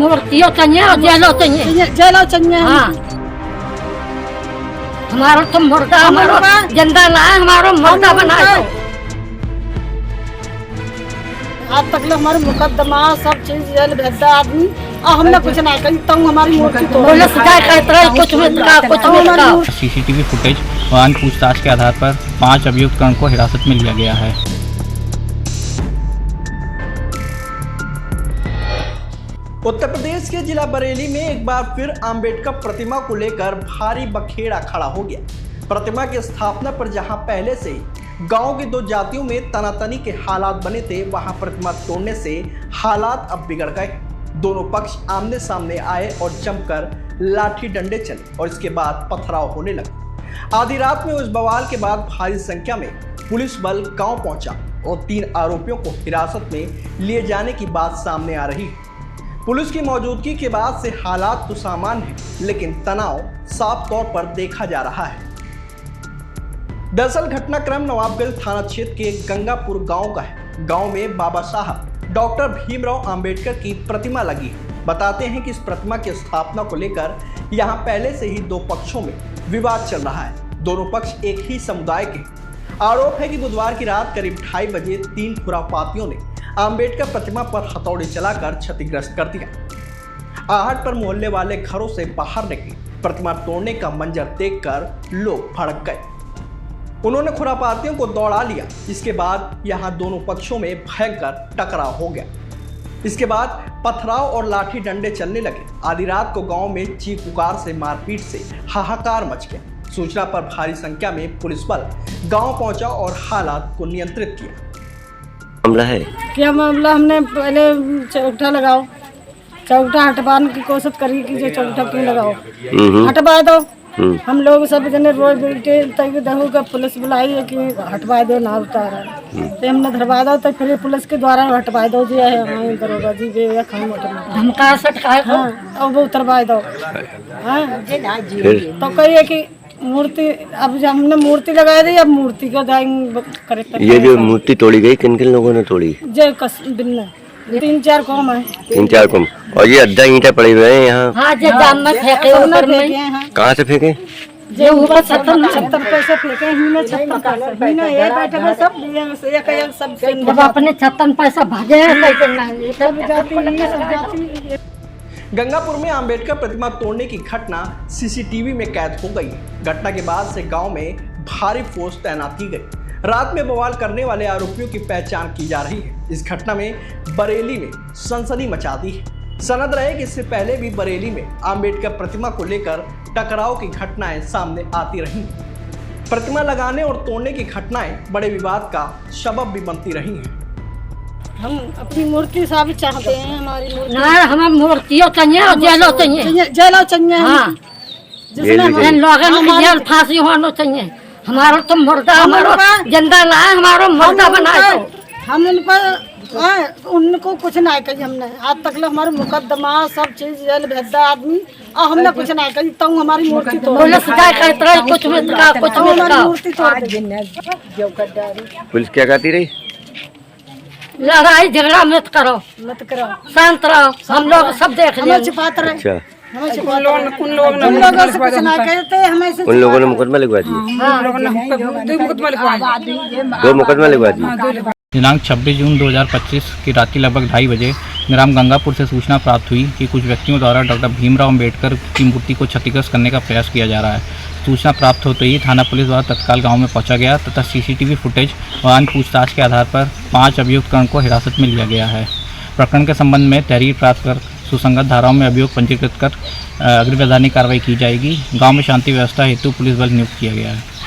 मूर्तियों चाहिए और जेलों चाहिए, जेलों चाहिए। हाँ हमारा तो मुर्दा, हमारा जिंदा ना है, हमारा मुर्दा बनाए दो। आज तक हमारे मुकदमा सब चीज जेल भेजा आदमी और हमने कुछ ना कही तो हमारी मूर्ति तो पुलिस क्या कहते रहे, कुछ भी दिखाओ। सीसीटीवी फुटेज वाहन पूछताछ के आधार पर 5 अभियुक्तों को हिरासत में लिया गया है। उत्तर प्रदेश के जिला बरेली में एक बार फिर अंबेडकर प्रतिमा को लेकर भारी बखेड़ा खड़ा हो गया। प्रतिमा की स्थापना पर जहां पहले से ही गांव की दो जातियों में तनातनी के हालात बने थे, वहां प्रतिमा तोड़ने से हालात अब बिगड़ गए। दोनों पक्ष आमने सामने आए और जमकर लाठी डंडे चले और इसके बाद पथराव होने लगा। आधी रात में उस बवाल के बाद भारी संख्या में पुलिस बल गांव पहुंचा और 3 आरोपियों को हिरासत में लिए जाने की बात सामने आ रही है। पुलिस की मौजूदगी के बाद से हालात तो सामान्य है, लेकिन तनाव साफ तौर पर देखा जा रहा है। दरअसल घटनाक्रम नवाबगंज थाना क्षेत्र के गंगापुर गांव का है। गांव में बाबा साहब डॉक्टर भीमराव अंबेडकर की प्रतिमा लगी है। बताते हैं कि इस प्रतिमा की स्थापना को लेकर यहां पहले से ही 2 पक्षों में विवाद चल रहा है। दोनों पक्ष एक ही समुदाय के। आरोप है कि बुधवार की रात करीब 2:30 बजे 3 खुरापातियों ने अंबेडकर प्रतिमा पर हथौड़े चलाकर क्षतिग्रस्त कर दिया। आहट पर मोहल्ले वाले घरों से बाहर निकले। प्रतिमा तोड़ने का मंजर देखकर लोग भड़क गए। उन्होंने खुरापातियों को दौड़ा लिया। इसके बाद यहां दोनों पक्षों में भयंकर टकराव हो गया। इसके बाद पथराव और लाठी डंडे चलने लगे। आधी रात को गांव में चीख पुकार से मारपीट से हाहाकार मच गया। सूचना पर भारी संख्या में पुलिस बल गांव पहुंचा और हालात को नियंत्रित किया। मामला है क्या? मामला हमने पहले चौकटा लगाओ, चौकटा हटवाने की कोशिश करी कि जो चौकटा क्यों लगाओ, हटवा दो। हम लोग सब जने रोज बेटे दहू का पुलिस बुलाई है कि हटवा दो, ना उतारा तो हमने धरवा दो। तो फिर पुलिस के द्वारा हटवा दो जी है दरोगा जी वे धमका सटकाए और वो उतरवा दो। तो कहिए कि मूर्ति अब जब हमने मूर्ति लगाई दी, अब मूर्ति को करे। ये जो मूर्ति तोड़ी गई किन किन लोगों ने तोड़ी? जय बिन्ना 3-4 कौम है। 3-4 कौम। और ये अद्धा ईंटें पड़े हुए हैं यहाँ। हाँ, जाम में फेंके ऊपर में। कहाँ से फेंके? जो ऊपर 70 पैसे फेंके ही 56 पैसे ही ना ये बैठे हैं सब एक सब जब अपने 56 पैसा भागे हैं सब जाती। गंगापुर में अंबेडकर प्रतिमा तोड़ने की घटना सीसीटीवी में कैद हो गई। घटना के बाद से गांव में भारी फोर्स तैनात की गई। रात में बवाल करने वाले आरोपियों की पहचान की जा रही है। इस घटना में बरेली में सनसनी मचा दी है। सनद रहे कि इससे पहले भी बरेली में अंबेडकर प्रतिमा को लेकर टकराव की घटनाएं सामने आती रही। प्रतिमा लगाने और तोड़ने की घटनाएं बड़े विवाद का सबब भी बनती रही हैं। हम अपनी मूर्ति साबित चाहते हैं। हमारी मूर्ति ना, हमें मूर्तियों चाहिए और जेलों चाहिए, जेलों चाहिए। हाँ, जिसमें लोगों को जेल फांसी होना चाहिए। हमारा तो मुर्दा, हमारा जिंदा ना है, हमारा मुर्दा बनाए दो। हम उनको कुछ ना कही हमने। आज तक हमारे मुकदमा सब चीज जेल भेजा आदमी और हमने कुछ ना कही तो हमारी मूर्ति तो पुलिस क्या कहते रहे, कुछ भी दिखाओ, कुछ भी दिखाओ। मूर्ति तो पुलिस क्या कहती रही? लड़ाई झगड़ा मत करो, शांत रहो। हम लोग सब देख लिया। छिपाते रहे। अच्छा, उन लोगों ने मुकदमा लिखवा दिया। 2 मुकदमा लिखवा दिए। दिनांक 26 जून 2025 की रात्रि लगभग 2:30 बजे ग्राम गंगापुर से सूचना प्राप्त हुई कि कुछ व्यक्तियों द्वारा डॉक्टर भीमराव अंबेडकर की मूर्ति को क्षतिग्रस्त करने का प्रयास किया जा रहा है। सूचना प्राप्त होते ही थाना पुलिस द्वारा तत्काल गांव में पहुंचा गया तथा सीसीटीवी फुटेज वाहन पूछताछ के आधार पर 5 अभियुक्तों को हिरासत में लिया गया है। प्रकरण के संबंध में तहरीर प्राप्त कर सुसंगत धाराओं में अभियोग पंजीकृत कर अग्रिम वैधानिक कार्रवाई की जाएगी। गाँव में शांति व्यवस्था हेतु पुलिस बल नियुक्त किया गया है।